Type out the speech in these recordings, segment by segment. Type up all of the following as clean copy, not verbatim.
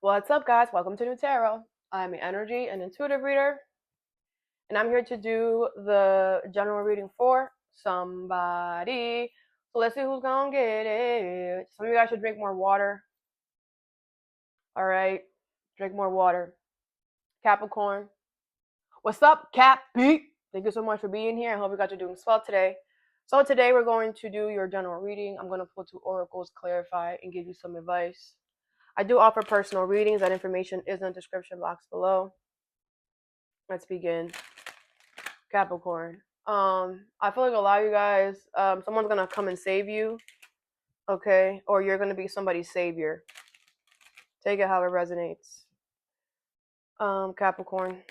What's up, guys? Welcome to Nutarot. I'm an energy and intuitive reader, and I'm here to do the general reading for somebody. So let's see who's gonna get it. Some of you guys should drink more water. All right, drink more water. Capricorn, what's up, Cap B? Thank you so much for being here. I hope you guys are doing swell today. So today we're going to do your general reading. I'm going to pull 2 oracles, clarify, and give you some advice. I do offer personal readings. That information is in the description box below. Let's begin. Capricorn. I feel like a lot of you guys, someone's gonna come and save you, okay? Or you're gonna be somebody's savior. Take it how it resonates. Capricorn.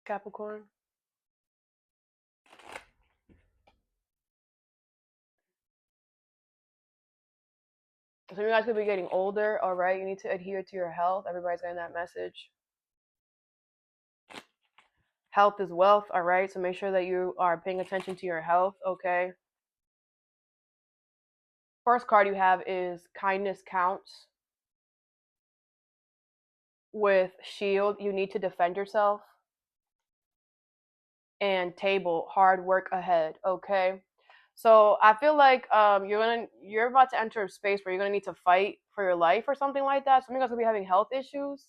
Capricorn. Some of you guys could be getting older, all right? You need to adhere to your health. Everybody's getting that message. Health is wealth, all right? So make sure that you are paying attention to your health, okay? First card you have is Kindness Counts. With Shield, you need to defend yourself. And Table, hard work ahead, okay? So I feel like you're about to enter a space where you're gonna need to fight for your life or something like that. Some of you guys will be having health issues.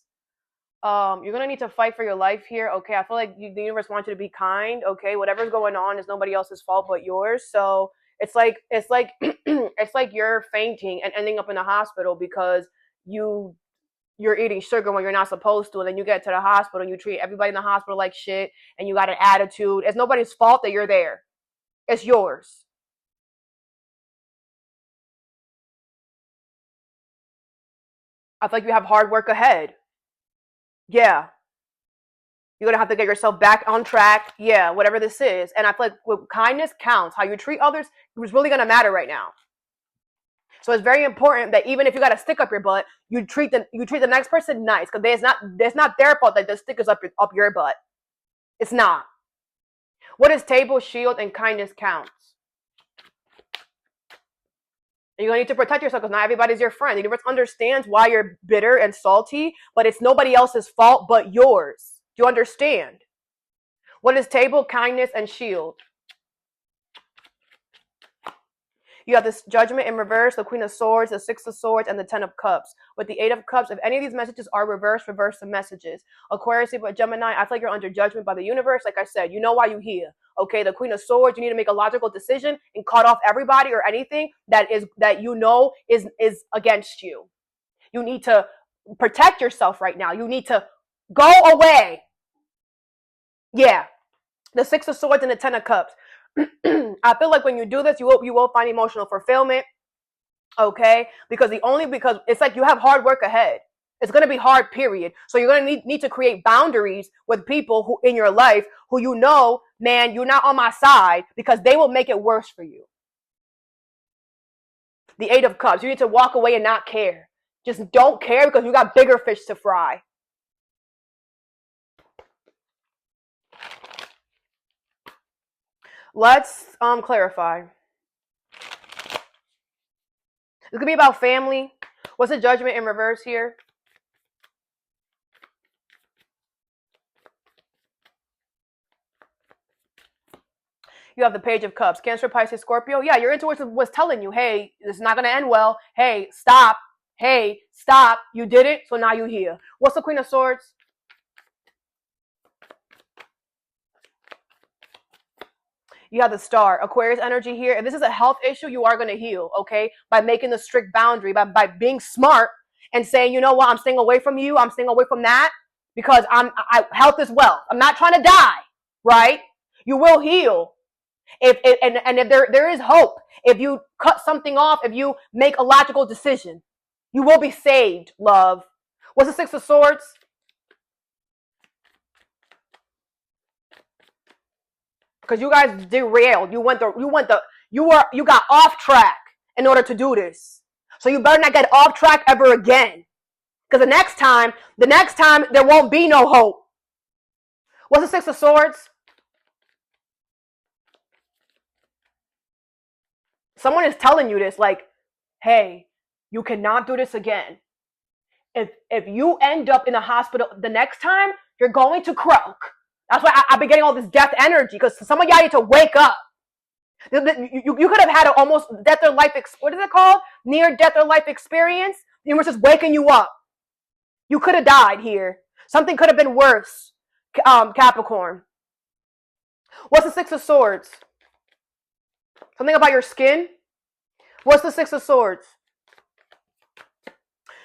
You're gonna need to fight for your life here, okay? I feel like the universe wants you to be kind, okay? Whatever's going on is nobody else's fault but yours. So it's like it's like you're fainting and ending up in the hospital because you're eating sugar when you're not supposed to, and then you get to the hospital and you treat everybody in the hospital like shit, and you got an attitude. It's nobody's fault that you're there. It's yours. I feel like you have hard work ahead. Yeah. You're going to have to get yourself back on track. Yeah, whatever this is. And I feel like with kindness counts. How you treat others is really going to matter right now. So it's very important that even if you got a stick up your butt, you treat the next person nice, because it's not their fault that the stick is up your butt. It's not. What is Table, Shield, and Kindness Counts? You're going to need to protect yourself because not everybody's your friend. The universe understands why you're bitter and salty, but it's nobody else's fault but yours. Do you understand? What is Table, Kindness, and Shield? You have this Judgment in reverse, the Queen of Swords, the Six of Swords, and the Ten of Cups. With the Eight of Cups, if any of these messages are reversed, reverse the messages. Aquarius, but Gemini, I feel like you're under judgment by the universe. Like I said, you know why you're here. Okay, the Queen of Swords, you need to make a logical decision and cut off everybody or anything that you know is against you. You need to protect yourself right now. You need to go away. Yeah. The Six of Swords and the Ten of Cups. I feel like when you do this, you will find emotional fulfillment, okay? Because it's like you have hard work ahead. It's going to be hard, period. So you're going to need to create boundaries with people who in your life who you know, man, you're not on my side, because they will make it worse for you. The Eight of Cups, you need to walk away and not care. Just don't care because you got bigger fish to fry. Let's clarify. This could be about family. What's the Judgment in reverse here? You have the Page of Cups. Cancer, Pisces, Scorpio. Yeah, your intuition was telling you, hey, this is not going to end well. Hey, stop. Hey, stop. You did it, so now you're here. What's the Queen of Swords? You have the Star, Aquarius energy here. If this is a health issue, you are going to heal, okay? By making the strict boundary, by being smart and saying, you know what, I'm staying away from you. I'm staying away from that because health is wealth. I'm not trying to die, right? You will heal. If there is hope, if you cut something off, if you make a logical decision, you will be saved, love. What's the Six of Swords? because you guys derailed. You got off track in order to do this. So you better not get off track ever again. Because the next time, there won't be no hope. What's the Six of Swords? Someone is telling you this, like, hey, you cannot do this again. If you end up in the hospital the next time, you're going to croak. That's why I've been getting all this death energy, because some of y'all need to wake up. You could have had an almost death or life, what is it called? Near death or life experience. The universe is waking you up. You could have died here. Something could have been worse, Capricorn. What's the Six of Swords? Something about your skin? What's the Six of Swords?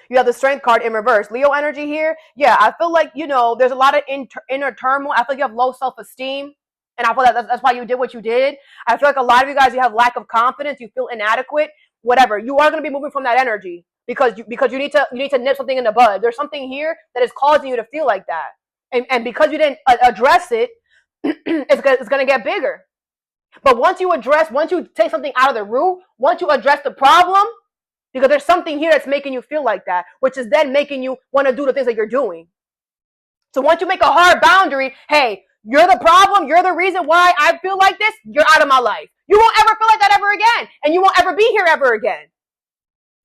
You have the Strength card in reverse. Leo energy here. Yeah, I feel like, there's a lot of inner turmoil. I feel like you have low self-esteem. And I feel like that's why you did what you did. I feel like a lot of you guys, you have lack of confidence. You feel inadequate. Whatever. You are going to be moving from that energy because you need to nip something in the bud. There's something here that is causing you to feel like that. And because you didn't address it, it's going to get bigger. But once you take something out of the root, once you address the problem, because there's something here that's making you feel like that, which is then making you want to do the things that you're doing. So once you make a hard boundary, hey, you're the problem, you're the reason why I feel like this, you're out of my life. You won't ever feel like that ever again, and you won't ever be here ever again.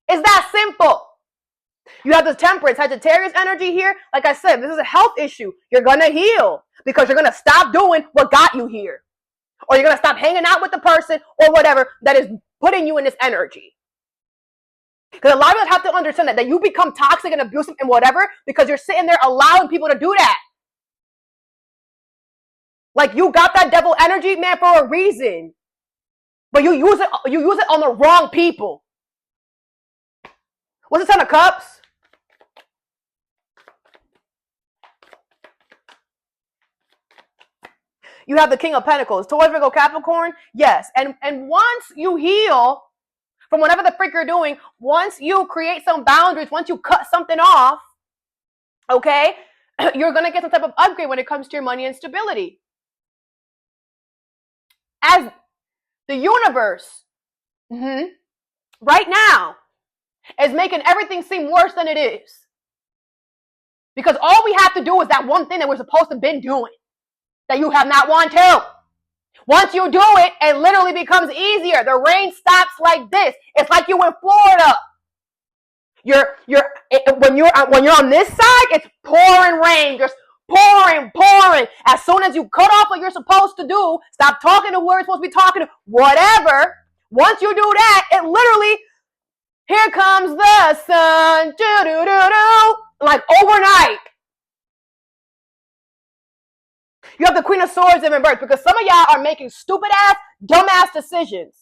It's that simple. You have the Temperance, Sagittarius energy here. Like I said, this is a health issue. You're going to heal because you're going to stop doing what got you here. Or you're going to stop hanging out with the person or whatever that is putting you in this energy. Because a lot of us have to understand that you become toxic and abusive and whatever because you're sitting there allowing people to do that. Like, you got that devil energy, man, for a reason. But you use it on the wrong people. What's the Ten of Cups? You have the King of Pentacles. Taurus, Virgo, Capricorn. Yes. And once you heal from whatever the freak you're doing, once you create some boundaries, once you cut something off, okay, you're going to get some type of upgrade when it comes to your money and stability. As the universe, right now, is making everything seem worse than it is. Because all we have to do is that one thing that we're supposed to have been doing, that you have not wanted to. Once you do it, it literally becomes easier. The rain stops like this. It's like you in Florida. When you're on this side, it's pouring rain, just pouring. As soon as you cut off what you're supposed to do, stop talking to who you're supposed to be talking to, whatever. Once you do that, it literally, here comes the sun, like overnight. You have the Queen of Swords in reverse because some of y'all are making stupid ass, dumb ass decisions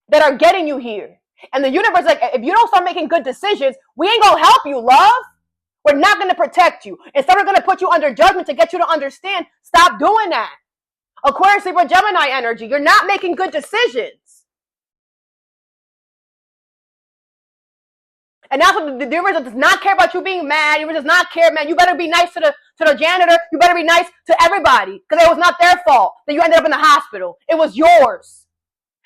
that are getting you here. And the universe, like, if you don't start making good decisions, we ain't gonna help you, love. We're not gonna protect you. Instead, we're gonna put you under judgment to get you to understand. Stop doing that. Aquarius, Libra, Gemini energy. You're not making good decisions. And that's what the universe does not care about you being mad. The universe does not care, man. You better be nice to the janitor. You better be nice to everybody because it was not their fault that you ended up in the hospital. It was yours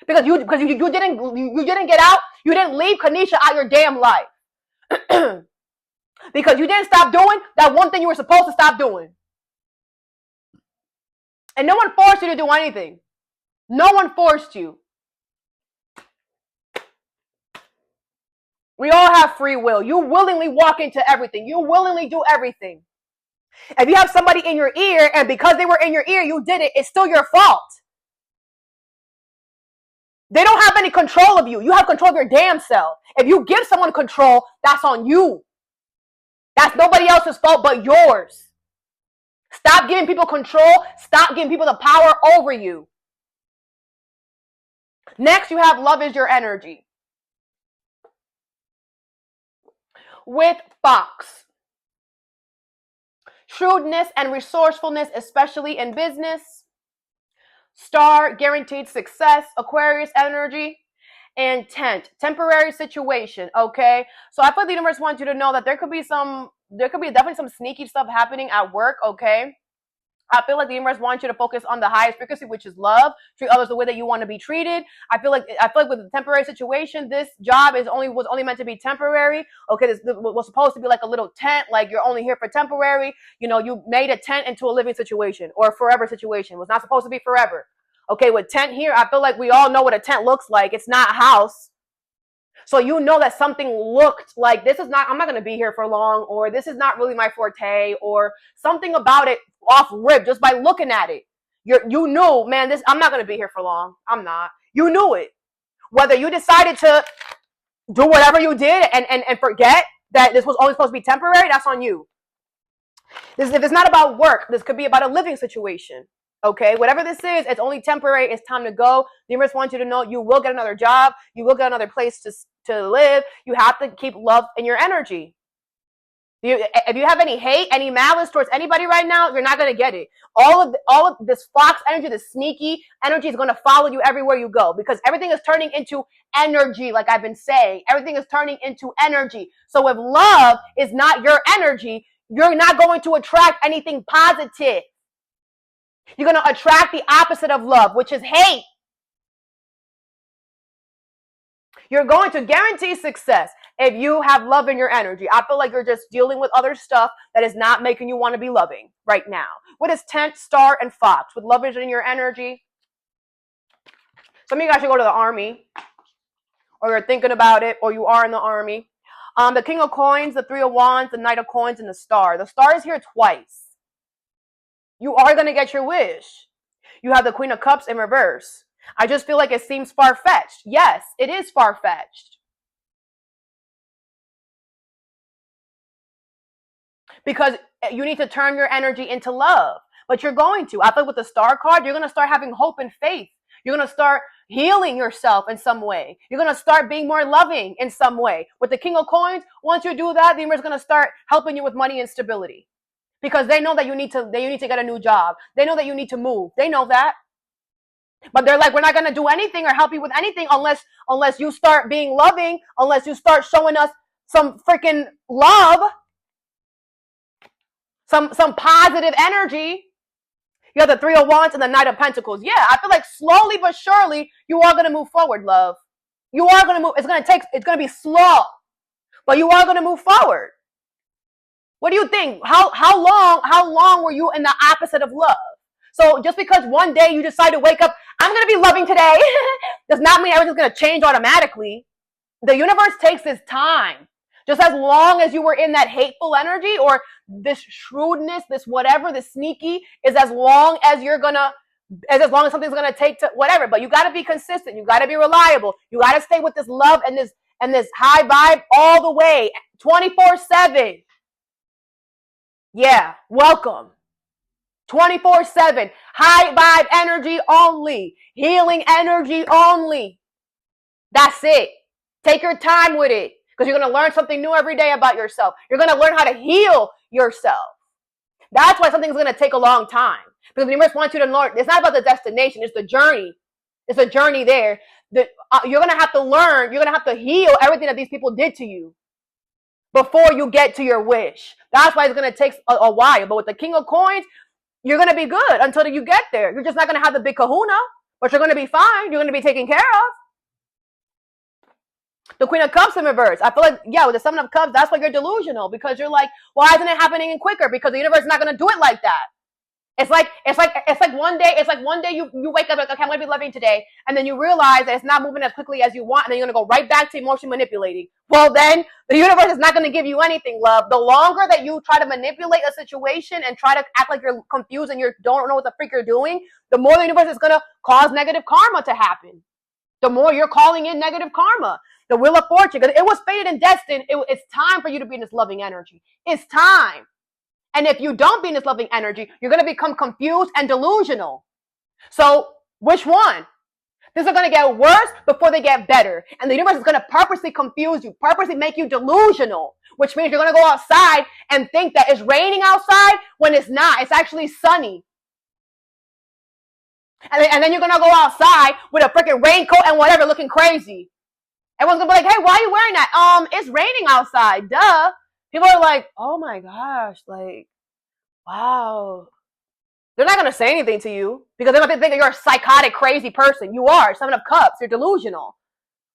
because you didn't get out. You didn't leave Kanisha out your damn life because you didn't stop doing that one thing you were supposed to stop doing. And no one forced you to do anything. No one forced you. We all have free will. You willingly walk into everything. You willingly do everything. If you have somebody in your ear and because they were in your ear, you did it, it's still your fault. They don't have any control of you. You have control of your damn self. If you give someone control, that's on you. That's nobody else's fault but yours. Stop giving people control. Stop giving people the power over you. Next, you have love is your energy. With Fox. Shrewdness and resourcefulness, especially in business. Star, guaranteed success. Aquarius energy. And Tent, temporary situation, okay? So I feel the universe wants you to know that there could be definitely some sneaky stuff happening at work, okay? I feel like the universe wants you to focus on the highest frequency, which is love. Treat others the way that you want to be treated. I feel like with the temporary situation, this job was only meant to be temporary. Okay, this was supposed to be like a little tent, like you're only here for temporary. You know, you made a tent into a living situation or a forever situation. It was not supposed to be forever. Okay, with tent here, I feel like we all know what a tent looks like. It's not a house. So you know that something looked like I'm not going to be here for long, or this is not really my forte, or something about it off rip just by looking at it. You knew, man, I'm not going to be here for long. I'm not. You knew it. Whether you decided to do whatever you did and forget that this was only supposed to be temporary, that's on you. If it's not about work, this could be about a living situation. Okay, whatever this is, it's only temporary. It's time to go. The universe wants you to know you will get another job. You will get another place to live. You have to keep love in your energy. If you have any hate, any malice towards anybody right now, you're not going to get it. All of this fox energy, this sneaky energy is going to follow you everywhere you go, because everything is turning into energy. Like I've been saying, everything is turning into energy. So if love is not your energy, you're not going to attract anything positive. You're going to attract the opposite of love, which is hate. You're going to guarantee success if you have love in your energy. I feel like you're just dealing with other stuff that is not making you want to be loving right now. What is tent, star, and fox? With love in your energy. Some of you guys should go to the army, or you're thinking about it, or you are in the army. The King of Coins, the Three of Wands, the Knight of Coins, and the Star. The Star is here twice. You are going to get your wish. You have the Queen of Cups in reverse. I just feel like it seems far-fetched. Yes, it is far-fetched. Because you need to turn your energy into love. But you're going to. I feel with the Star card, you're going to start having hope and faith. You're going to start healing yourself in some way. You're going to start being more loving in some way. With the King of Coins, once you do that, the universe is going to start helping you with money and stability. Because they know that you need to get a new job. They know that you need to move. They know that. But they're like, we're not going to do anything or help you with anything unless you start being loving, unless you start showing us some freaking love, some positive energy. You have the Three of Wands and the Knight of Pentacles. Yeah, I feel like slowly but surely you are going to move forward, love. You are going to move. It's going to be slow, but you are going to move forward. What do you think? How long were you in the opposite of love? So just because one day you decide to wake up, I'm going to be loving today, does not mean everything's going to change automatically. The universe takes its time. Just as long as you were in that hateful energy or this shrewdness, this whatever, this sneaky, is as long as something's going to take to whatever. But you got to be consistent. You got to be reliable. You got to stay with this love and this high vibe all the way, 24/7. Yeah, welcome. 24/7. High vibe energy only. Healing energy only. That's it. Take your time with it, because you're going to learn something new every day about yourself. You're going to learn how to heal yourself. That's why something's going to take a long time. Because the universe wants you to learn. It's not about the destination. It's the journey. It's a journey there. You're going to have to learn. You're going to have to heal everything that these people did to you before you get to your wish. That's why it's going to take a while. But with the King of Coins, you're going to be good until you get there. You're just not going to have the big kahuna, but you're going to be fine. You're going to be taken care of. The Queen of Cups in reverse. I feel like, yeah, with the Seven of Cups, that's why you're delusional, because you're like, why isn't it happening quicker? Because the universe is not going to do it like that. It's like one day you wake up like, okay, I'm going to be loving today. And then you realize that it's not moving as quickly as you want. And then you're going to go right back to emotion manipulating. Well, then the universe is not going to give you anything, love. The longer that you try to manipulate a situation and try to act like you're confused and you don't know what the freak you're doing, the more the universe is going to cause negative karma to happen. The more you're calling in negative karma. The Wheel of Fortune, because it was fated and destined. It's time for you to be in this loving energy. It's time. And if you don't be in this loving energy, you're going to become confused and delusional. So which one? Things are going to get worse before they get better. And the universe is going to purposely confuse you, purposely make you delusional, which means you're going to go outside and think that it's raining outside when it's not. It's actually sunny. And then you're going to go outside with a freaking raincoat and whatever, looking crazy. Everyone's going to be like, hey, why are you wearing that? It's raining outside. Duh. People are like, oh my gosh, like, wow. They're not going to say anything to you because they're going to think that you're a psychotic, crazy person. You are. Seven of Cups. You're delusional.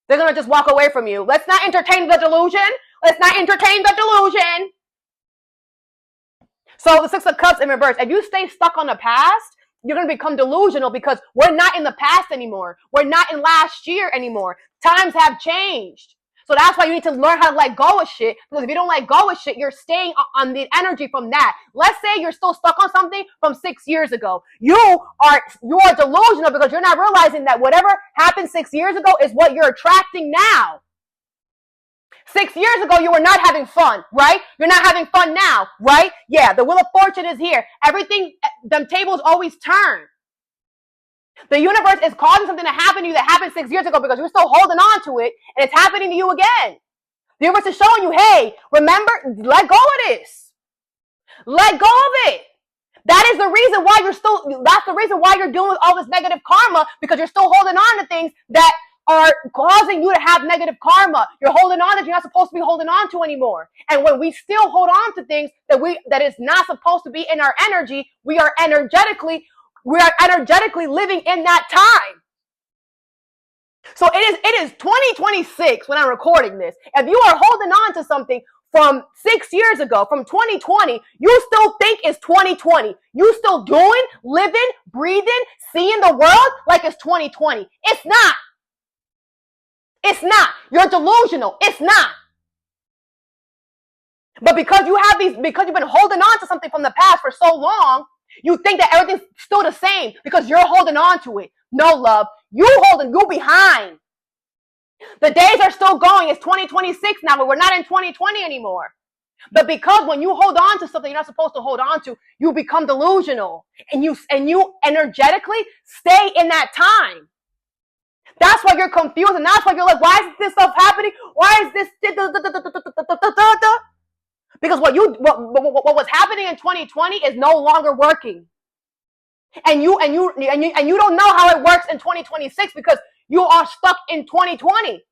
They're going to just walk away from you. Let's not entertain the delusion. Let's not entertain the delusion. So the Six of Cups in reverse. If you stay stuck on the past, you're going to become delusional because we're not in the past anymore. We're not in last year anymore. Times have changed. So that's why you need to learn how to let go of shit. Because if you don't let go of shit, you're staying on the energy from that. Let's say you're still stuck on something from 6 years ago. You are delusional because you're not realizing that whatever happened 6 years ago is what you're attracting now. 6 years ago, you were not having fun, right? You're not having fun now, right? Yeah, the Wheel of Fortune is here. Everything, them tables always turn. The universe is causing something to happen to you that happened 6 years ago because you're still holding on to it, and it's happening to you again. The universe is showing you, hey, remember, let go of this. Let go of it. That is the reason why that's the reason why you're dealing with all this negative karma, because you're still holding on to things that are causing you to have negative karma. You're holding on that you're not supposed to be holding on to anymore. And when we still hold on to things that is not supposed to be in our energy, we are energetically living in that time. So it is 2026 when I'm recording this. If you are holding on to something from 6 years ago, from 2020, you still think it's 2020. You still doing, living, breathing, seeing the world like it's 2020. It's not. It's not. You're delusional. It's not. But because you've been holding on to something from the past for so long, you think that everything's still the same because you're holding on to it. No, love. You behind. The days are still going. It's 2026 now, but we're not in 2020 anymore. But because when you hold on to something you're not supposed to hold on to, you become delusional. And you energetically stay in that time. That's why you're confused, and that's why you're like, why is this stuff happening? Why is this? Because what was happening in 2020 is no longer working, and you don't know how it works in 2026 because you are stuck in 2020.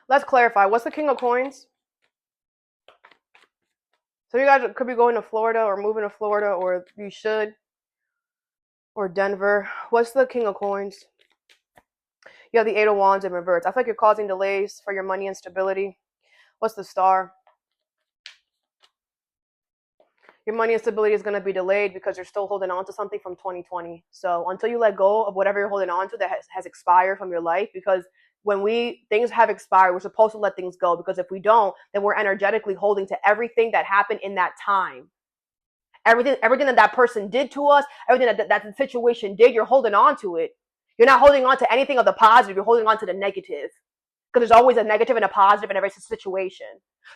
Let's clarify. What's the King of Coins? So you guys could be going to Florida or moving to Florida, or you should, or Denver. What's the King of Coins? You have the Eight of Wands in reverse. I feel like you're causing delays for your money and stability. What's the Star? Your money and stability is going to be delayed because you're still holding on to something from 2020. So until you let go of whatever you're holding on to that has expired from your life, because when things have expired, we're supposed to let things go, because if we don't, then we're energetically holding to everything that happened in that time. Everything that person did to us, everything that the situation did, you're holding on to it. You're not holding on to anything of the positive. You're holding on to the negative, because there's always a negative and a positive in every situation.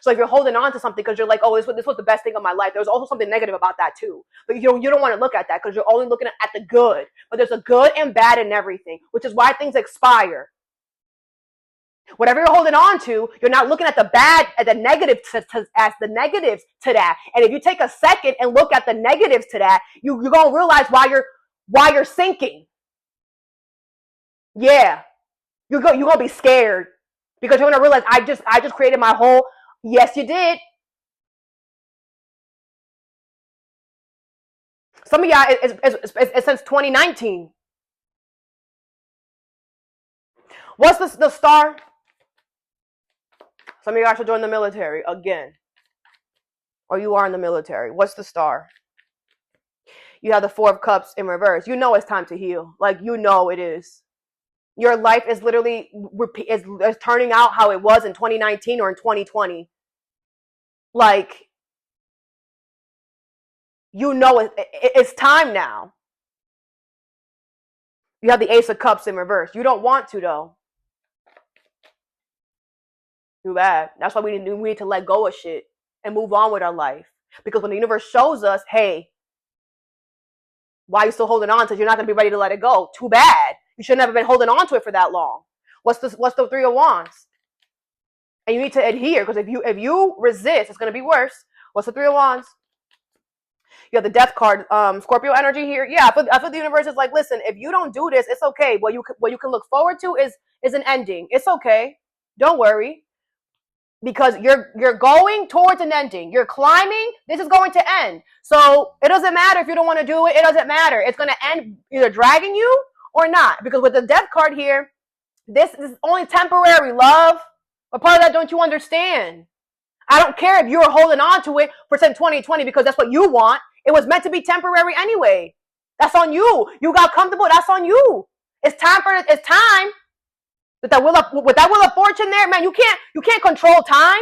So if you're holding on to something because you're like, oh, this was the best thing of my life, there's also something negative about that too. But you don't want to look at that because you're only looking at the good. But there's a good and bad in everything, which is why things expire. Whatever you're holding on to, you're not looking at the bad, at the negative as the negatives to that. And if you take a second and look at the negatives to that, you're gonna realize why you're sinking. Yeah, you're gonna be scared because you're gonna realize I just created my whole. Yes, you did. Some of y'all it's since 2019. What's the Star? Some of you guys should join the military again. Or you are in the military. What's the Star? You have the Four of Cups in reverse. You know it's time to heal. Like, you know it is. Your life is literally is turning out how it was in 2019 or in 2020. Like, you know it's time now. You have the Ace of Cups in reverse. You don't want to, though. Too bad. That's why we need to let go of shit and move on with our life. Because when the universe shows us, hey, why are you still holding on to it? You're not going to be ready to let it go. Too bad. You shouldn't have been holding on to it for that long. What's the Three of Wands? And you need to adhere, because if you resist, it's going to be worse. What's the Three of Wands? You have the Death card, Scorpio energy here. Yeah, I feel the universe is like, listen, if you don't do this, it's okay. What you can look forward to is an ending. It's okay. Don't worry. Because you're going towards an ending. You're climbing. This is going to end. So it doesn't matter if you don't want to do it. It doesn't matter. It's going to end either dragging you or not. Because with the Death card here, this is only temporary, love. But part of that, don't you understand? I don't care if you're holding on to it for 2020 because that's what you want. It was meant to be temporary anyway. That's on you. You got comfortable. That's on you. It's time. With that wheel of fortune there, man, you can't control time.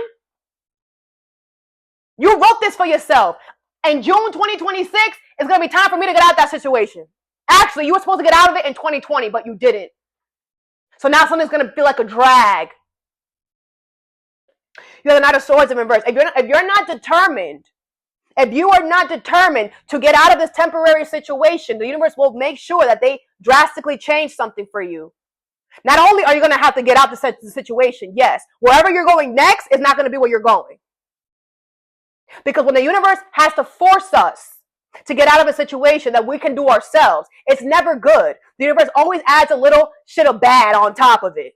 You wrote this for yourself. In June 2026, it's going to be time for me to get out of that situation. Actually, you were supposed to get out of it in 2020, but you didn't. So now something's going to feel like a drag. You have the Knight of Swords in reverse. If you're not determined, if you are not determined to get out of this temporary situation, the universe will make sure that they drastically change something for you. Not only are you going to have to get out the situation, yes, wherever you're going next is not going to be where you're going. Because when the universe has to force us to get out of a situation that we can do ourselves, it's never good. The universe always adds a little shit of bad on top of it.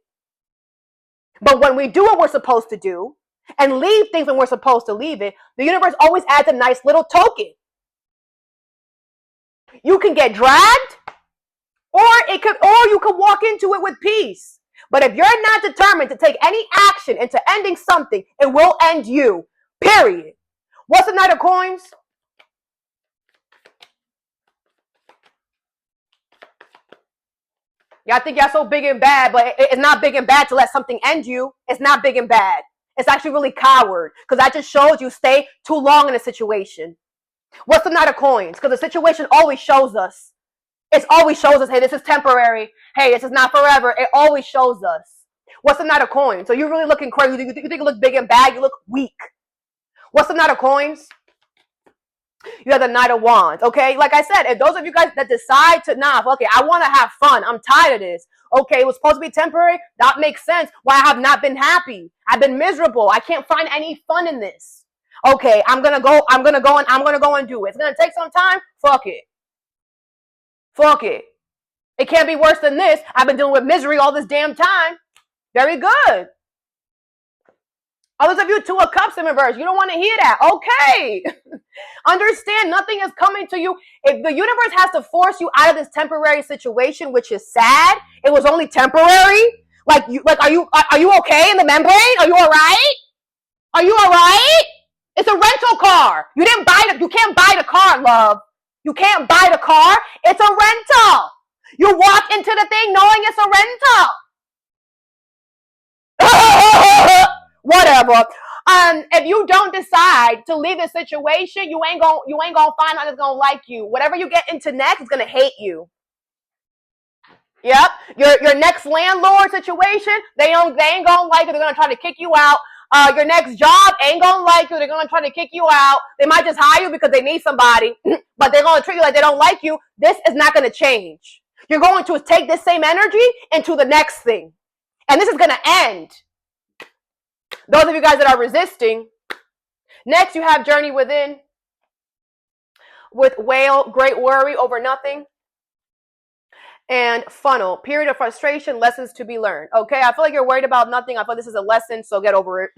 But when we do what we're supposed to do and leave things when we're supposed to leave it, the universe always adds a nice little token. You can get dragged, or you could walk into it with peace. But if you're not determined to take any action into ending something, it will end you. Period. What's the Knight of Coins? Y'all think y'all so big and bad, but it's not big and bad to let something end you. It's not big and bad. It's actually really coward, because that just shows you stay too long in a situation. What's the Knight of Coins? Because the situation always shows us. It always shows us, hey, this is temporary. Hey, this is not forever. It always shows us. What's the Knight of Coins? So you're really looking crazy. You think you look big and bad? You look weak. What's the Knight of Coins? You have the Knight of Wands. Okay, like I said, if those of you guys that decide to, okay, I want to have fun. I'm tired of this. Okay, it was supposed to be temporary. That makes sense. Why I have not been happy. I've been miserable. I can't find any fun in this. Okay, I'm gonna go and do it. It's gonna take some time. Fuck it. Fuck it. It can't be worse than this. I've been dealing with misery all this damn time. Very good. Others of you, Two of Cups in reverse. You don't want to hear that. Okay. Understand, nothing is coming to you. If the universe has to force you out of this temporary situation, which is sad, it was only temporary. Are you okay in the membrane? Are you all right? Are you all right? It's a rental car. You can't buy the car, love. You can't buy the car. It's a rental. You walk into the thing knowing it's a rental. Whatever. If you don't decide to leave the situation, you ain't gonna find out it's gonna like you. Whatever you get into next is gonna hate you. Yep. Your next landlord situation, they ain't gonna like it. They're gonna try to kick you out. Your next job ain't gonna like you. They're gonna try to kick you out. They might just hire you because they need somebody, but they're gonna treat you like they don't like you. This is not gonna change. You're going to take this same energy into the next thing, and this is gonna end. Those of you guys that are resisting. Next, you have Journey Within with Whale, Great Worry Over Nothing, and Funnel, Period of Frustration, Lessons to be Learned. Okay, I feel like you're worried about nothing. I feel this is a lesson, so get over it.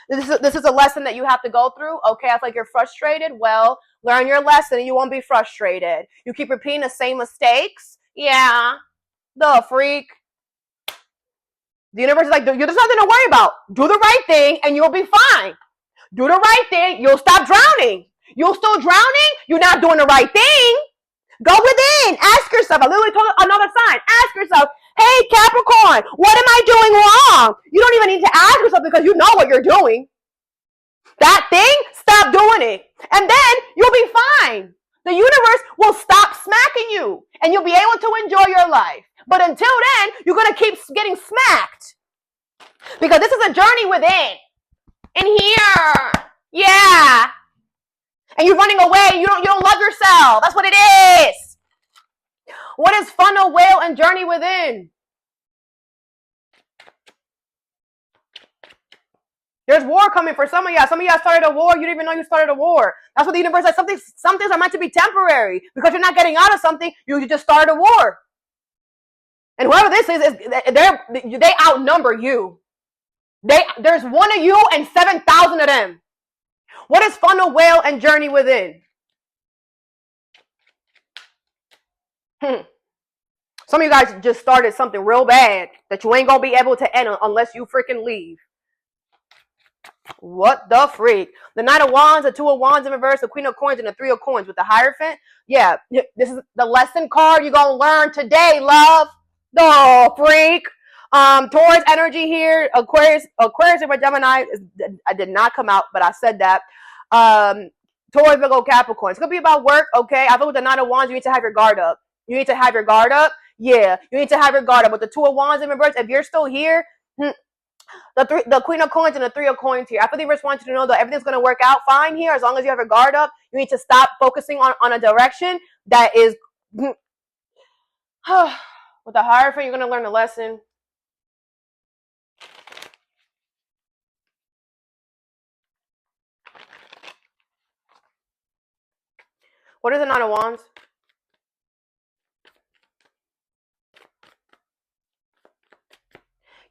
This is a lesson that you have to go through. Okay, I feel like you're frustrated. Well, learn your lesson and you won't be frustrated. You keep repeating the same mistakes. Yeah, the freak. The universe is like, there's nothing to worry about. Do the right thing and you'll be fine. Do the right thing. You'll stop drowning. You'll still drowning. You're not doing the right thing. Go within. Ask yourself. I literally told another sign. Ask yourself, hey, Capricorn, what am I doing wrong? You don't even need to ask yourself because you know what you're doing. That thing, stop doing it. And then you'll be fine. The universe will stop smacking you and you'll be able to enjoy your life. But until then, you're going to keep getting smacked. Because this is a journey within. In here. Yeah. And you're running away. You don't love yourself. That's what it is. What is Funnel, Whale, and Journey Within? There's war coming for some of y'all. Some of y'all started a war. You didn't even know you started a war. That's what the universe says. Some things are meant to be temporary. Because you're not getting out of something, you just started a war. And whoever this is they outnumber you. There's one of you and 7,000 of them. What is funnel, whale, and journey within? Some of you guys just started something real bad that you ain't gonna be able to end unless you freaking leave. What the freak? The Knight of Wands, the Two of Wands in reverse, the Queen of Coins, and the Three of Coins with the Hierophant. Yeah, this is the lesson card you're gonna learn today, love. The freak. Taurus energy here. Aquarius and Gemini. I did not come out, but I said that. Taurus, Virgo, Capricorn. It's gonna be about work, okay? I feel with the Nine of Wands, you need to have your guard up. You need to have your guard up. Yeah, you need to have your guard up. With the Two of Wands in reverse, if you're still here, the Queen of Coins and the Three of Coins here. I feel the universe wants you to know that everything's going to work out fine here as long as you have your guard up. You need to stop focusing on a direction that is... With the Hierophant, you're going to learn a lesson. What is the Nine of Wands?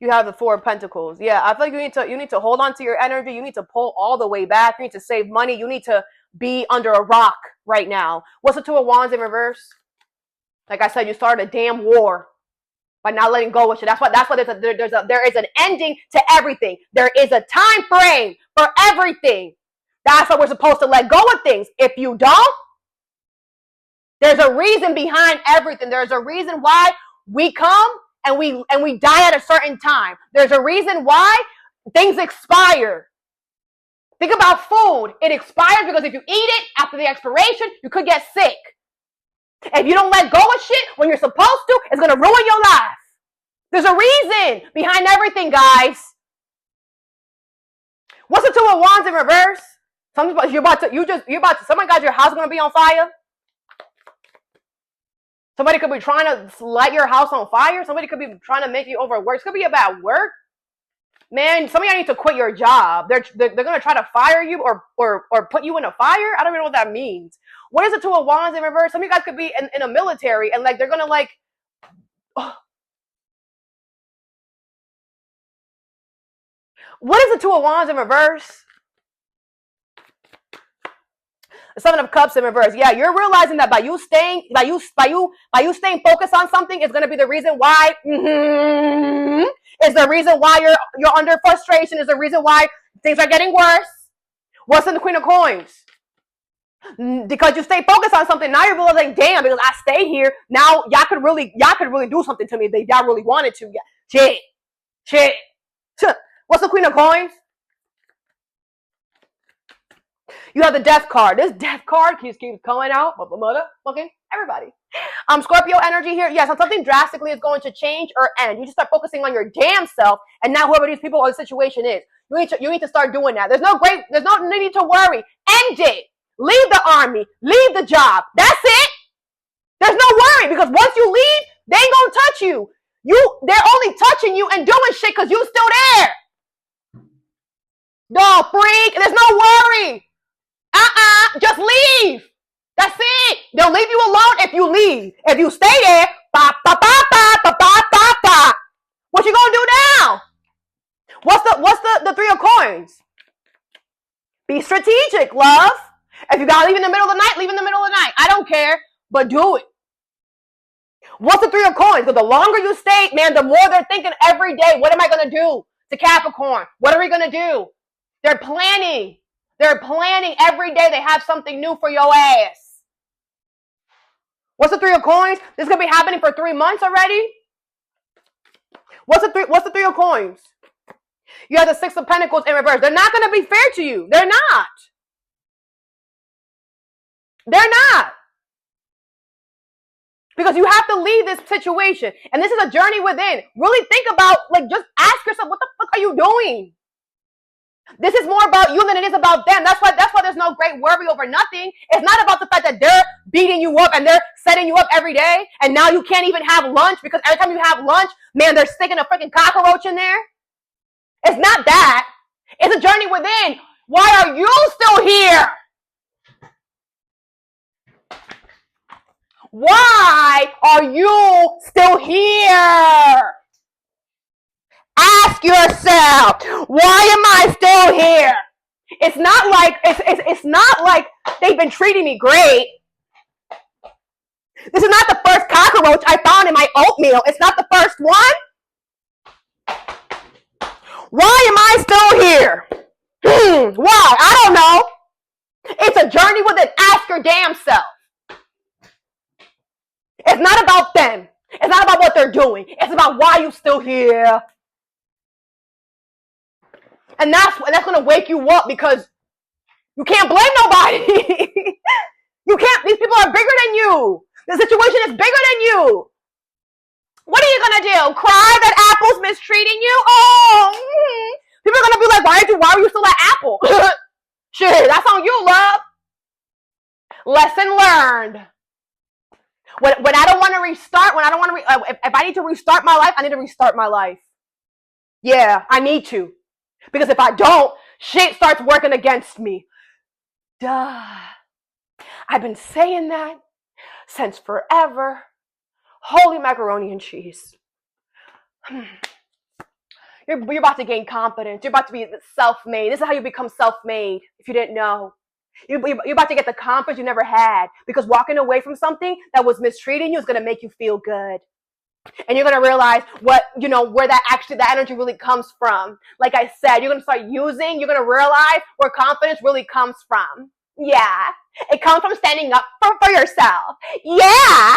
You have the Four of Pentacles. Yeah, I feel like you need to hold on to your energy. You need to pull all the way back. You need to save money. You need to be under a rock right now. What's the Two of Wands in reverse? Like I said, you started a damn war by not letting go of shit. That's why there is an ending to everything. There is a time frame for everything. That's why we're supposed to let go of things. If you don't, there's a reason behind everything. There's a reason why we come and we die at a certain time. There's a reason why things expire. Think about food. It expires because if you eat it after the expiration, you could get sick. If you don't let go of shit when you're supposed to, it's going to ruin your life. There's a reason behind everything, guys. What's the Two of Wands in reverse? Someone got your house going to be on fire. Somebody could be trying to light your house on fire. Somebody could be trying to make you overwork. It could be about work. Man, some of y'all need to quit your job. They're going to try to fire you or put you in a fire. I don't even know what that means. What is the Two of Wands in reverse? Some of you guys could be in a military and like they're going to like... Oh. What is the Two of Wands in reverse? The Seven of Cups in reverse. Yeah, you're realizing that by you staying focused on something is going to be the reason why. Is the reason why you're under frustration. Is the reason why things are getting worse. What's in the Queen of Coins? Because you stay focused on something. Now you're realizing, damn, because I stay here. Now y'all could really do something to me. Y'all really wanted to. Yeah. Shit. What's the Queen of Coins? You have the Death card. This Death card keeps coming out. Motherfucking everybody. Scorpio energy here. Yes, something drastically is going to change or end. You just start focusing on your damn self, and now whoever these people or the situation is, you need to start doing that. There's no need to worry. End it. Leave the army. Leave the job. That's it. There's no worry because once you leave, they ain't gonna touch you. They're only touching you and doing shit because you still there. No freak. There's no worry. Just leave. That's it. They'll leave you alone if you leave. If you stay there, what you gonna do now? What's the Three of Coins? Be strategic, love. If you gotta leave in the middle of the night, leave in the middle of the night. I don't care, but do it. What's the Three of Coins? Because the longer you stay, man, the more they're thinking every day, what am I gonna do to Capricorn? What are we gonna do? They're planning. They're planning every day. They have something new for your ass. What's the Three of Coins? This is going to be happening for 3 months already. What's the Three of Coins? You have the Six of Pentacles in reverse. They're not going to be fair to you. They're not. They're not. Because you have to leave this situation. And this is a journey within. Really think about, like, just ask yourself, what the fuck are you doing? This is more about you than it is about them. That's why there's no great worry over nothing. It's not about the fact that they're beating you up and they're setting you up every day. And now you can't even have lunch because every time you have lunch, man, they're sticking a freaking cockroach in there. It's not that. It's a journey within. Why are you still here? Why are you still here? Ask yourself, why am I still here? It's not like they've been treating me great. This is not the first cockroach I found in my oatmeal. It's not the first one. Why am I still here? Why? I don't know. It's a journey within. Ask your damn self. It's not about them. It's not about what they're doing. It's about why you still here. And that's going to wake you up, because you can't blame nobody. You can't. These people are bigger than you. The situation is bigger than you. What are you going to do? Cry that Apple's mistreating you? Oh, people are going to be like, why were you still at Apple? Shit, that's on you, love. Lesson learned. When I don't want to restart, if I need to restart my life, I need to restart my life. Yeah, I need to. Because if I don't, shit starts working against me. Duh. I've been saying that since forever. Holy macaroni and cheese. You're about to gain confidence. You're about to be self-made. This is how you become self-made, if you didn't know. You're about to get the confidence you never had, because walking away from something that was mistreating you is going to make you feel good. And you're going to realize where that energy really comes from. Like I said, you're going to you're going to realize where confidence really comes from. Yeah. It comes from standing up for yourself. Yeah.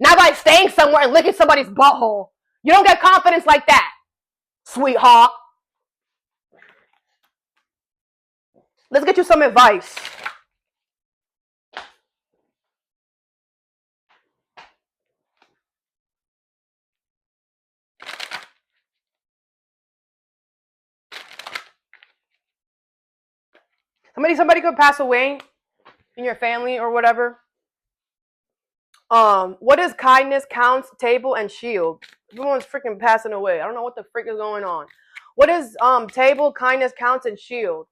Not by staying somewhere and licking somebody's butthole. You don't get confidence like that, sweetheart. Let's get you some advice. Somebody could pass away in your family or whatever. What is kindness, counts, table, and shield? Everyone's freaking passing away. I don't know what the frick is going on. What is table, kindness, counts, and shield?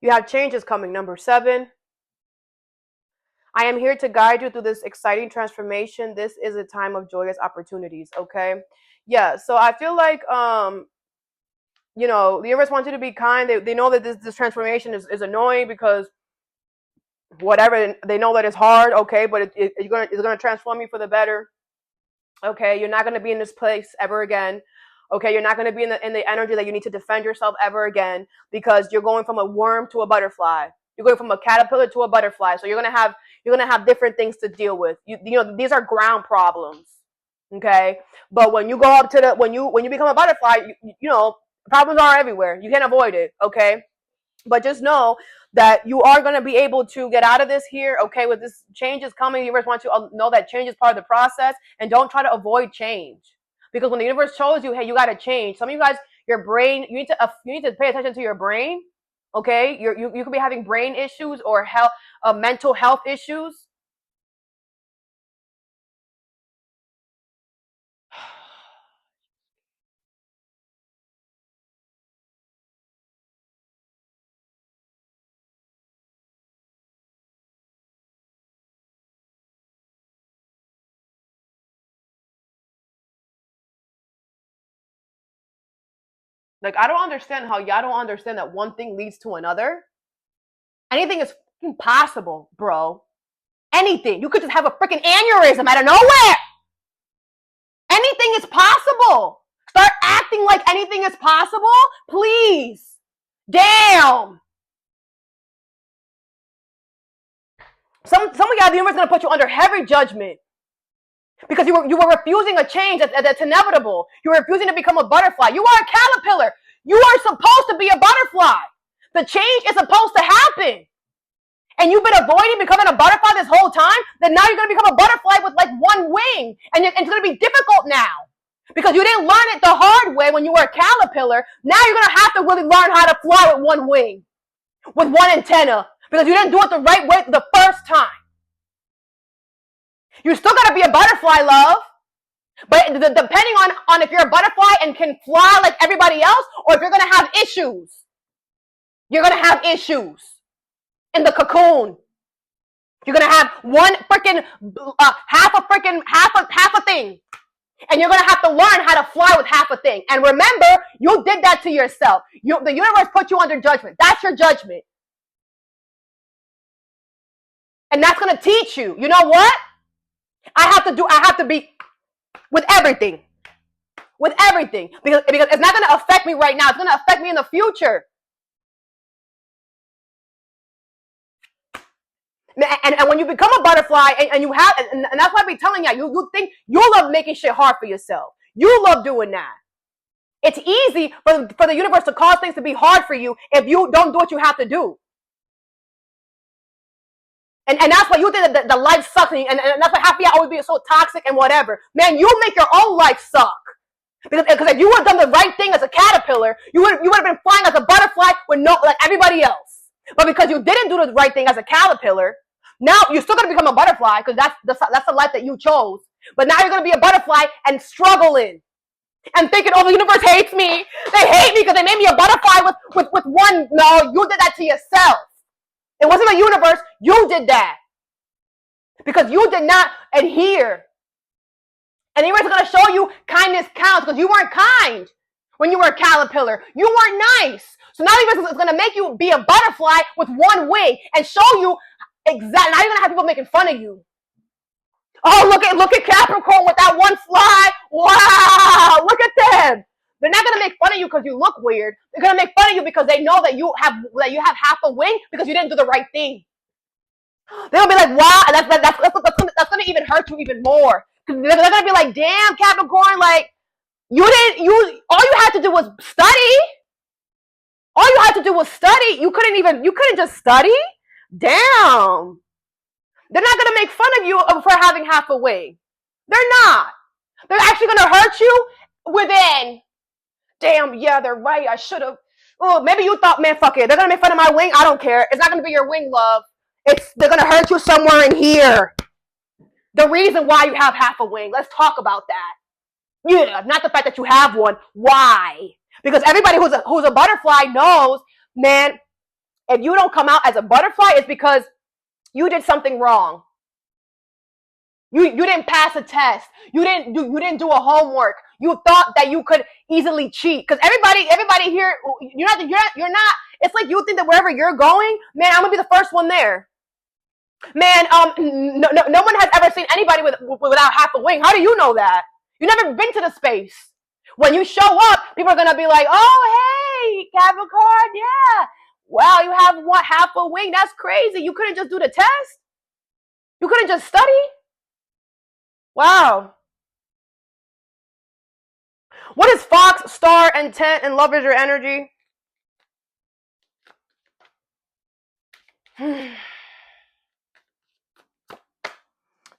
You have changes coming. Number 7. I am here to guide you through this exciting transformation. This is a time of joyous opportunities. Okay. Yeah. So I feel like, the universe wants you to be kind. They know that this transformation is annoying, because whatever, they know that it's hard. Okay. But it's going to transform you for the better. Okay. You're not going to be in this place ever again. Okay, you're not going to be in the energy that you need to defend yourself ever again, because you're going from a worm to a butterfly. You're going from a caterpillar to a butterfly. So you're going to have different things to deal with. These are ground problems. Okay? But when you go up to when you become a butterfly, problems are everywhere. You can't avoid it, okay? But just know that you are going to be able to get out of this here, okay? With this change is coming, the universe wants you to know that change is part of the process, and don't try to avoid change. Because when the universe shows you, hey, you got to change. Some of you guys, your brain, you need to pay attention to your brain. Okay, you could be having brain issues or mental health issues. Like, I don't understand how y'all don't understand that one thing leads to another. Anything is possible, bro. Anything. You could just have a freaking aneurysm out of nowhere. Anything is possible. Start acting like anything is possible, please. Damn. Some of y'all, the universe is going to put you under heavy judgment. Because you were refusing a change that's inevitable. You were refusing to become a butterfly. You are a caterpillar. You are supposed to be a butterfly. The change is supposed to happen. And you've been avoiding becoming a butterfly this whole time, then now you're going to become a butterfly with like one wing. And it's going to be difficult now. Because you didn't learn it the hard way when you were a caterpillar. Now you're going to have to really learn how to fly with one wing. With one antenna. Because you didn't do it the right way the first time. You still gotta be a butterfly, love. But depending on if you're a butterfly and can fly like everybody else, or if you're gonna have issues. You're gonna have issues in the cocoon. You're gonna have one freaking half a thing. And you're gonna have to learn how to fly with half a thing. And remember, you did that to yourself. The universe put you under judgment. That's your judgment. And that's gonna teach you. You know what? I have to be with everything. With everything. Because it's not gonna affect me right now. It's gonna affect me in the future. And when you become a butterfly and you have, and that's why I be telling you think you love making shit hard for yourself. You love doing that. It's easy for the universe to cause things to be hard for you if you don't do what you have to do. And that's why you think that the life sucks, and that's why half of you always be so toxic and whatever. Man, you make your own life suck. Because if you would have done the right thing as a caterpillar, you would have been flying as a butterfly with like everybody else. But because you didn't do the right thing as a caterpillar, now you're still going to become a butterfly because that's the life that you chose. But now you're going to be a butterfly and struggling and thinking, oh, the universe hates me. They hate me because they made me a butterfly with one. No, you did that to yourself. It wasn't the universe. You did that because you did not adhere. And the universe is going to show you kindness counts because you weren't kind when you were a caterpillar. You weren't nice. So now the universe is going to make you be a butterfly with one wing and show you exactly. Now you're going to have people making fun of you. Oh, look at Capricorn with that one fly. Wow, look at them. They're not gonna make fun of you because you look weird. They're gonna make fun of you because they know that you have half a wing because you didn't do the right thing. They're gonna be like, wow, that's gonna even hurt you even more. They're gonna be like, damn, Capricorn, like all you had to do was study. All you had to do was study. You couldn't just study. Damn. They're not gonna make fun of you for having half a wing. They're not. They're actually gonna hurt you within. Damn, yeah, they're right. I should have. Oh, maybe you thought, man, fuck it. They're gonna make fun of my wing. I don't care. It's not gonna be your wing, love. They're gonna hurt you somewhere in here. The reason why you have half a wing. Let's talk about that. Yeah, not the fact that you have one. Why? Because everybody who's a butterfly knows, man, if you don't come out as a butterfly, it's because you did something wrong. You didn't pass a test. You didn't do a homework. You thought that you could easily cheat. Because everybody here, you're not. It's like you think that wherever you're going, man, I'm gonna be the first one there. Man, no one has ever seen anybody without half a wing. How do you know that? You've never been to the space. When you show up, people are gonna be like, "Oh, hey, Capricorn, yeah. Wow, you have half a wing? That's crazy. You couldn't just do the test? You couldn't just study? Wow." What is Fox, Star, and 10, and Love is your energy?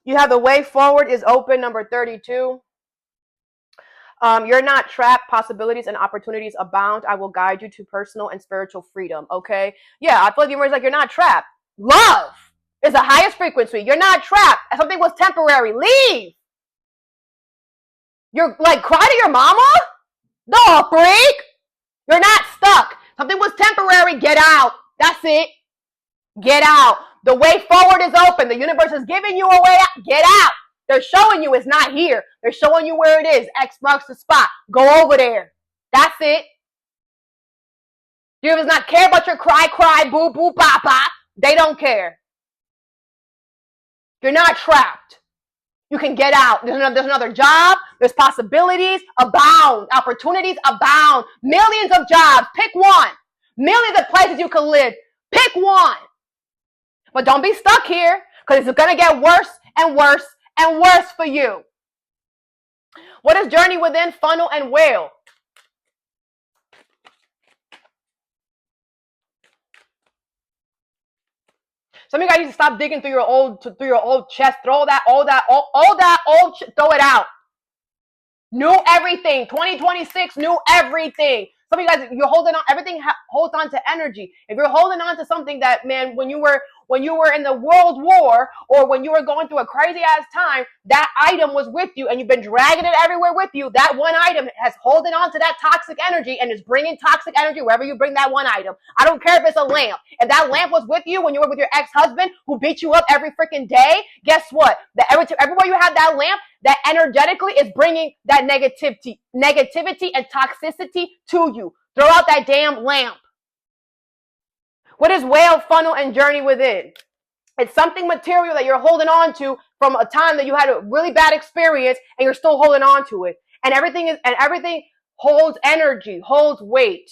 You have the way forward is open, number 32. You're not trapped. Possibilities and opportunities abound. I will guide you to personal and spiritual freedom. Okay? Yeah, I feel like the universe is like, you're not trapped. Love is the highest frequency. You're not trapped. If something was temporary, leave. You're like, cry to your mama? No, freak. You're not stuck. Something was temporary. Get out. That's it. Get out. The way forward is open. The universe is giving you a way out. Get out. They're showing you it's not here. They're showing you where it is. X marks the spot. Go over there. That's it. The universe does not care about your cry, boo, boo, ba, ba. They don't care. You're not trapped. You can get out. There's another job. There's possibilities abound. Opportunities abound. Millions of jobs. Pick one. Millions of places you can live. Pick one. But don't be stuck here because it's going to get worse and worse and worse for you. What is journey within, funnel, and whale? Some of you guys need to stop digging through your old chest. Throw that old, throw it out. New everything. 2026, new everything. Some of you guys, you're holding on. Everything holds on to energy. If you're holding on to something that, man, when you were in the World War, or when you were going through a crazy ass time, that item was with you and you've been dragging it everywhere with you. That one item has holding on to that toxic energy and is bringing toxic energy wherever you bring that one item. I don't care if it's a lamp. If that lamp was with you when you were with your ex-husband who beat you up every freaking day, guess what? Everywhere you have that lamp, that energetically is bringing that negativity and toxicity to you. Throw out that damn lamp. What is whale, funnel, and journey within? It's something material that you're holding on to from a time that you had a really bad experience and you're still holding on to it. And everything holds energy, holds weight.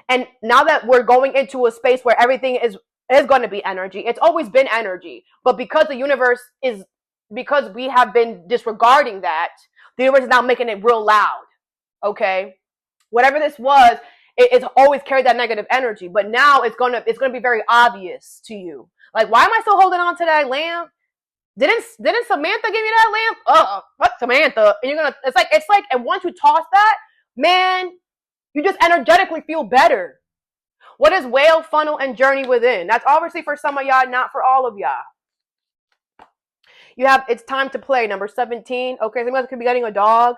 And now that we're going into a space where everything is going to be energy, it's always been energy. But because because we have been disregarding that, the universe is now making it real loud. Okay? Whatever this was, it's always carried that negative energy, but now it's gonna be very obvious to you. Like, why am I still holding on to that lamp? Didn't Samantha give you that lamp? What Samantha? And it's like, and once you toss that, man, you just energetically feel better. What is whale, funnel, and journey within? That's obviously for some of y'all, not for all of y'all. You have it's time to play, number 17. Okay, somebody could be getting a dog.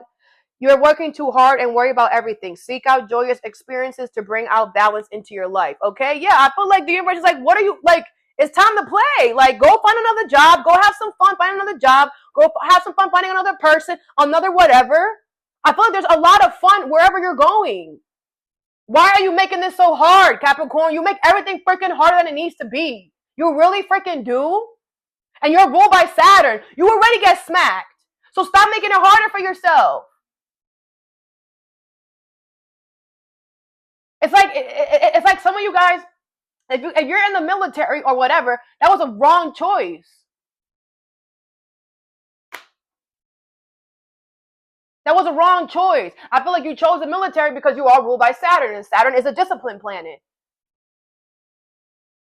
You're working too hard and worry about everything. Seek out joyous experiences to bring out balance into your life. Okay? Yeah, I feel like the universe is like, what are you, like, it's time to play. Like, go find another job. Go have some fun, find another job. Go have some fun finding another person, another whatever. I feel like there's a lot of fun wherever you're going. Why are you making this so hard, Capricorn? You make everything freaking harder than it needs to be. You really freaking do? And you're ruled by Saturn. You already get smacked. So stop making it harder for yourself. It's like some of you guys, if you're in the military or whatever, that was a wrong choice. That was a wrong choice. I feel like you chose the military because you are ruled by Saturn, and Saturn is a discipline planet.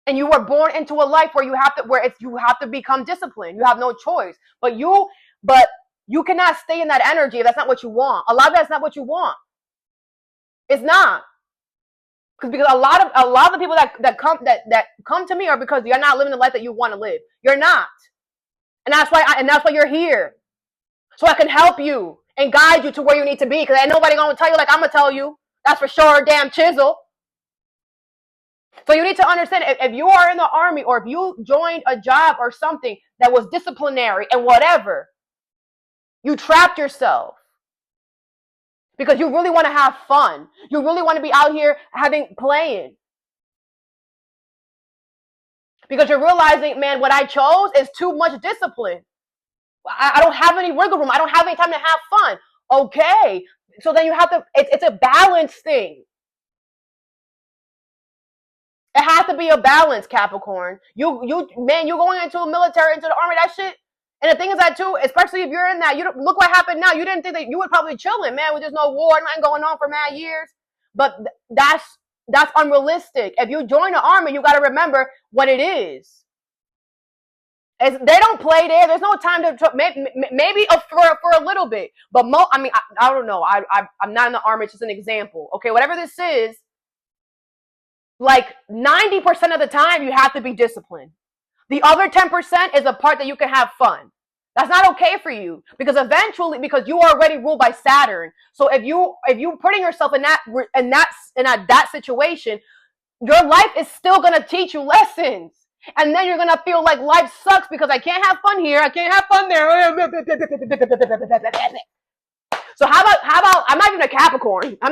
And you were born into a life where you have to become disciplined. You have no choice. But you cannot stay in that energy if that's not what you want. A lot of that's not what you want. It's not. Because a lot of the people that come to me are because you're not living the life that you want to live. You're not. And that's why you're here. So I can help you and guide you to where you need to be. Because ain't nobody gonna tell you like I'm gonna tell you. That's for sure, damn chisel. So you need to understand, if you are in the army or if you joined a job or something that was disciplinary and whatever, you trapped yourself. Because you really want to have fun. You really want to be out here playing. Because you're realizing, man, what I chose is too much discipline. I don't have any wiggle room. I don't have any time to have fun. Okay. So then you have to, it's a balance thing. It has to be a balance, Capricorn. You going into the military, into the army, that shit. And the thing is that too, especially if you're in that, look what happened now. You didn't think that you would probably chilling, man, with there's no war, nothing going on for mad years. But that's unrealistic. If you join the army, you got to remember what it is. They don't play there. There's no time to maybe for a little bit. But I don't know. I'm not in the army. It's just an example. Okay, whatever this is, like 90% of the time, you have to be disciplined. The other 10% is a part that you can have fun. That's not okay for you because eventually, because you are already ruled by Saturn. So if you putting yourself in that situation, your life is still gonna teach you lessons, and then you're gonna feel like life sucks because I can't have fun here, I can't have fun there. So how about I'm not even a Capricorn. How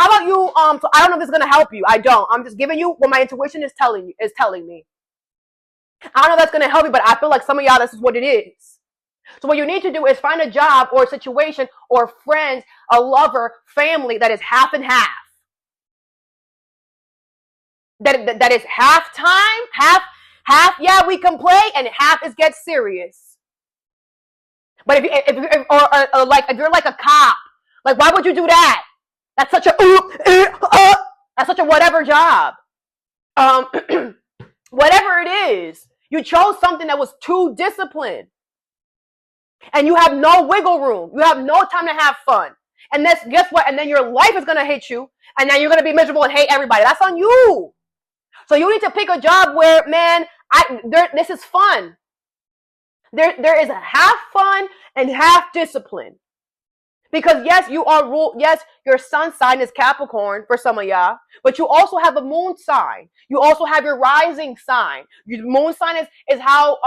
about you? So I don't know if this is gonna help you. I don't. I'm just giving you what my intuition is telling me. I don't know if that's going to help you, but I feel like some of y'all, this is what it is. So what you need to do is find a job or a situation or friends, a lover, family that is half and half. That is half time, half, yeah, we can play, and half is get serious. But if you're like a cop, like why would you do that? That's such a whatever job. Whatever it is, you chose something that was too disciplined. And you have no wiggle room. You have no time to have fun. And that's, guess what? And then your life is going to hit you. And then you're going to be miserable and hate everybody. That's on you. So you need to pick a job where, man, this is fun. There is half fun and half discipline. Because yes, you are ruled. Yes, your sun sign is Capricorn for some of y'all, but you also have a moon sign. You also have your rising sign. Your moon sign is how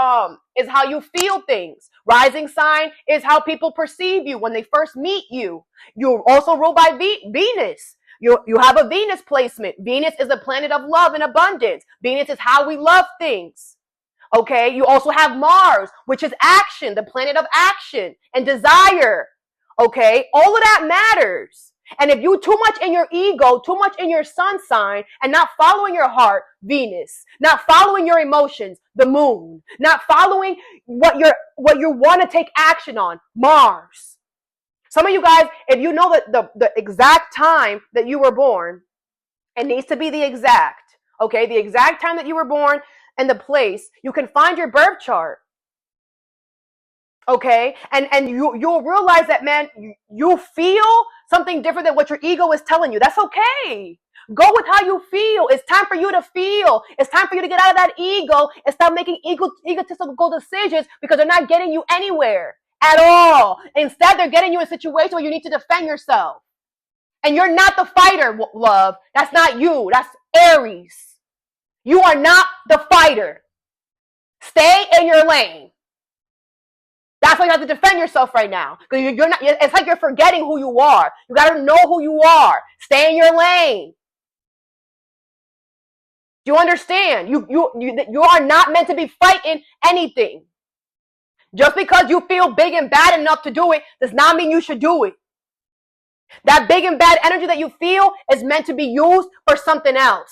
you feel things. Rising sign is how people perceive you when they first meet you. You're also ruled by Venus. You have a Venus placement. Venus is a planet of love and abundance. Venus is how we love things. Okay, you also have Mars, which is action, the planet of action and desire. Okay, all of that matters. And if you too much in your ego, too much in your sun sign, and not following your heart, Venus, not following your emotions, the moon, not following what you want to take action on, Mars. Some of you guys, if you know the exact time that you were born, it needs to be the exact time that you were born and the place, you can find your birth chart. Okay, and you'll realize that, man, you feel something different than what your ego is telling you. That's okay. Go with how you feel. It's time for you to feel. It's time for you to get out of that ego and stop making egotistical decisions, because they're not getting you anywhere at all. Instead, they're getting you in a situation where you need to defend yourself. And you're not the fighter, love. That's not you. That's Aries. You are not the fighter. Stay in your lane. That's why you have to defend yourself right now. Because you're not. It's like you're forgetting who you are. You got to know who you are. Stay in your lane. Do you understand? You are not meant to be fighting anything. Just because you feel big and bad enough to do it does not mean you should do it. That big and bad energy that you feel is meant to be used for something else.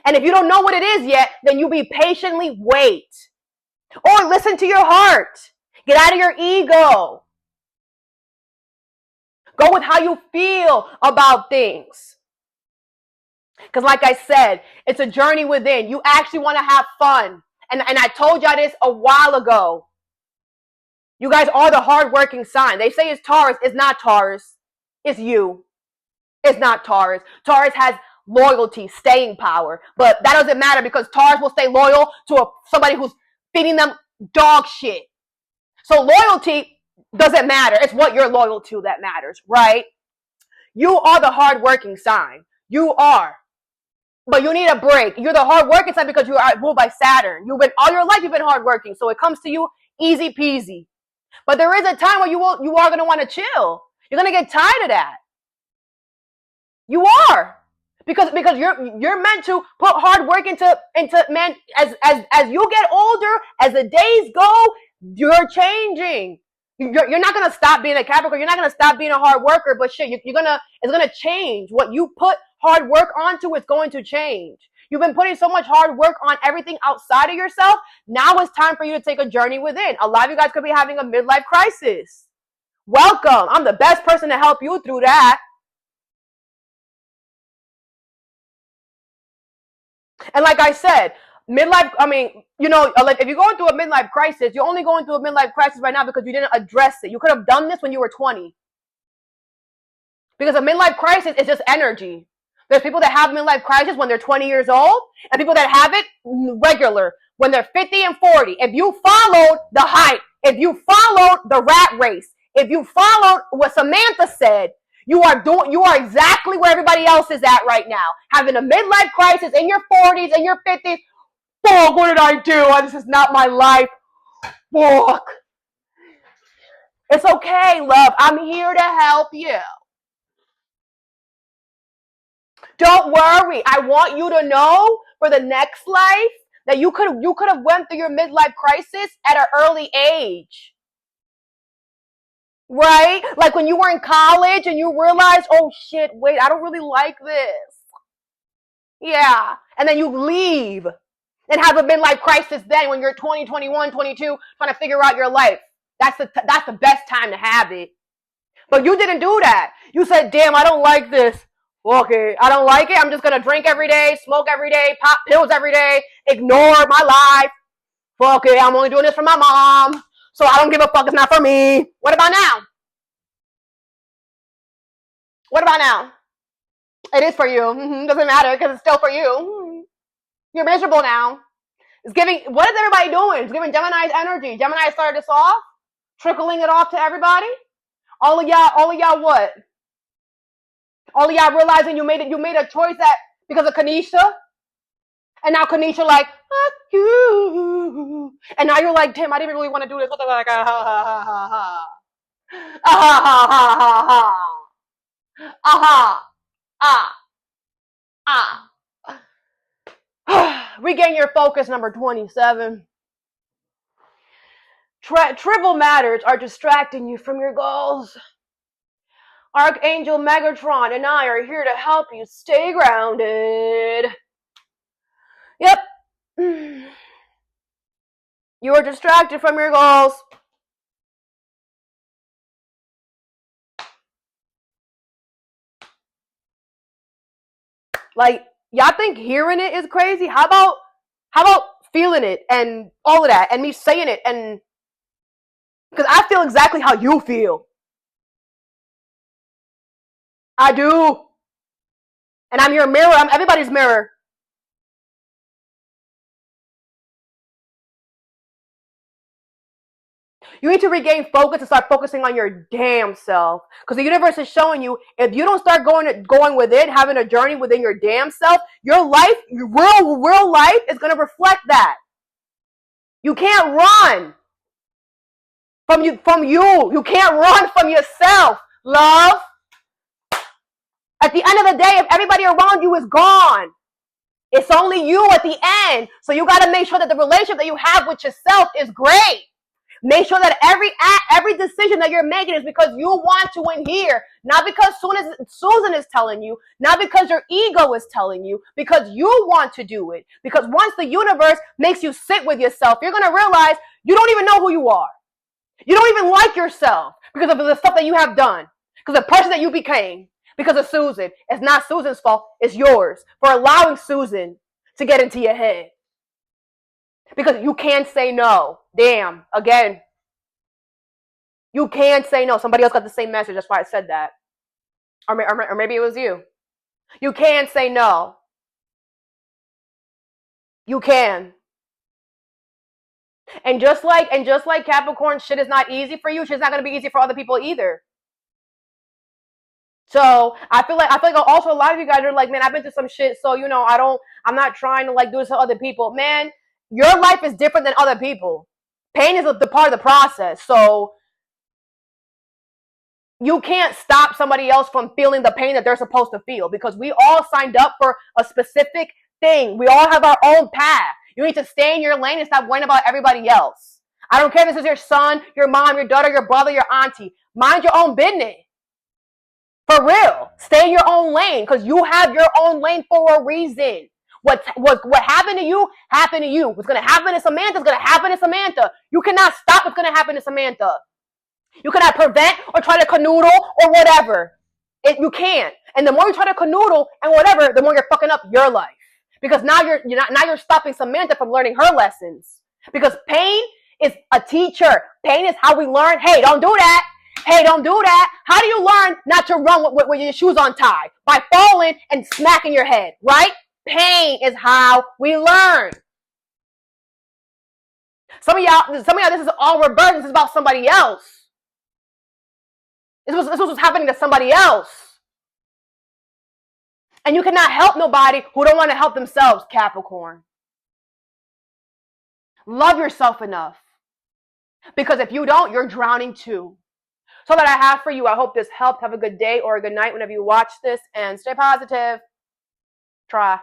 And if you don't know what it is yet, then you be patiently wait. Or listen to your heart. Get out of your ego. Go with how you feel about things. Because like I said, it's a journey within. You actually want to have fun. And I told y'all this a while ago. You guys are the hardworking sign. They say it's Taurus. It's not Taurus. It's you. It's not Taurus. Taurus has loyalty, staying power. But that doesn't matter, because Taurus will stay loyal to somebody who's feeding them dog shit. So loyalty doesn't matter. It's what you're loyal to that matters, right? You are the hardworking sign. You are. But you need a break. You're the hardworking sign because you are ruled by Saturn. All your life you've been hardworking. So it comes to you easy peasy. But there is a time where you are going to want to chill. You're going to get tired of that. You are. Because you're meant to put hard work into man, as you get older, as the days go, you're changing. You're not gonna stop being a Capricorn. You're not gonna stop being a hard worker. But shit, it's gonna change. What you put hard work onto is going to change. You've been putting so much hard work on everything outside of yourself. Now it's time for you to take a journey within. A lot of you guys could be having a midlife crisis. Welcome. I'm the best person to help you through that. And like I said, midlife, like if you're going through a midlife crisis, you're only going through a midlife crisis right now because you didn't address it. You could have done this when you were 20. Because a midlife crisis is just energy. There's people that have midlife crisis when they're 20 years old, and people that have it regular when they're 50 and 40. If you followed the hype, if you followed the rat race, if you followed what Samantha said, you are exactly where everybody else is at right now. Having a midlife crisis in your 40s and your 50s. Fuck, what did I do? This is not my life. Fuck. It's okay, love. I'm here to help you. Don't worry. I want you to know for the next life that you could have went through your midlife crisis at an early age. Right? Like when you were in college and you realized, oh shit, wait, I don't really like this. Yeah. And then you leave and have a midlife crisis then when you're 20, 21, 22, trying to figure out your life. That's the best time to have it. But you didn't do that. You said, damn, I don't like this. Okay, I don't like it. I'm just going to drink every day, smoke every day, pop pills every day, ignore my life. Fuck it, I'm only doing this for my mom. So I don't give a fuck. It's not for me. What about now? What about now? It is for you. Doesn't matter because it's still for you. You're miserable now. It's giving. What is everybody doing? It's giving Gemini's energy. Gemini started this off, trickling it off to everybody. All of y'all what? All of y'all realizing you made a choice that because of Kanisha, and now Kanisha like fuck you, and now you're like, damn, I didn't really want to do this. What the like, ah ha ha ha ha, ah ha ha ha ha, ah ha ah ah. Regain your focus, number 27. Trivial matters are distracting you from your goals. Archangel Megatron and I are here to help you stay grounded. Yep. You are distracted from your goals. Like, y'all think hearing it is crazy? How about feeling it and all of that and me saying it, and because I feel exactly how you feel. I do. And I'm your mirror. I'm everybody's mirror. You need to regain focus and start focusing on your damn self. Because the universe is showing you, if you don't start going within, having a journey within your damn self, your life, your real life is going to reflect that. You can't run from you. You can't run from yourself, love. At the end of the day, if everybody around you is gone, it's only you at the end. So you got to make sure that the relationship that you have with yourself is great. Make sure that every decision that you're making is because you want to win here. Not because Susan is telling you. Not because your ego is telling you. Because you want to do it. Because once the universe makes you sit with yourself, you're going to realize you don't even know who you are. You don't even like yourself because of the stuff that you have done. Because the person that you became. Because of Susan. It's not Susan's fault. It's yours. For allowing Susan to get into your head. Because you can't say no. Damn. Again. You can't say no. Somebody else got the same message. That's why I said that. Or maybe it was you. You can't say no. You can. And just like Capricorn, shit is not easy for you. Shit's not going to be easy for other people either. So I feel like also a lot of you guys are like, man, I've been through some shit. So, I'm not trying to like do this to other people. Man, your life is different than other people. Pain is the part of the process. So you can't stop somebody else from feeling the pain that they're supposed to feel because we all signed up for a specific thing. We all have our own path. You need to stay in your lane and stop worrying about everybody else. I don't care if this is your son, your mom, your daughter, your brother, your auntie. Mind your own business. For real. Stay in your own lane because you have your own lane for a reason. What happened to you, happened to you. What's going to happen to Samantha is going to happen to Samantha. You cannot stop what's going to happen to Samantha. You cannot prevent or try to canoodle or whatever. You can't. And the more you try to canoodle and whatever, the more you're fucking up your life. Because now you're stopping Samantha from learning her lessons. Because pain is a teacher. Pain is how we learn. Hey, don't do that. Hey, don't do that. How do you learn not to run with your shoes untied? By falling and smacking your head, right? Pain is how we learn. Some of y'all, this is all reverse. This is about somebody else. This was what's happening to somebody else. And you cannot help nobody who don't want to help themselves, Capricorn. Love yourself enough. Because if you don't, you're drowning too. So that I have for you. I hope this helped. Have a good day or a good night whenever you watch this. And stay positive. Try.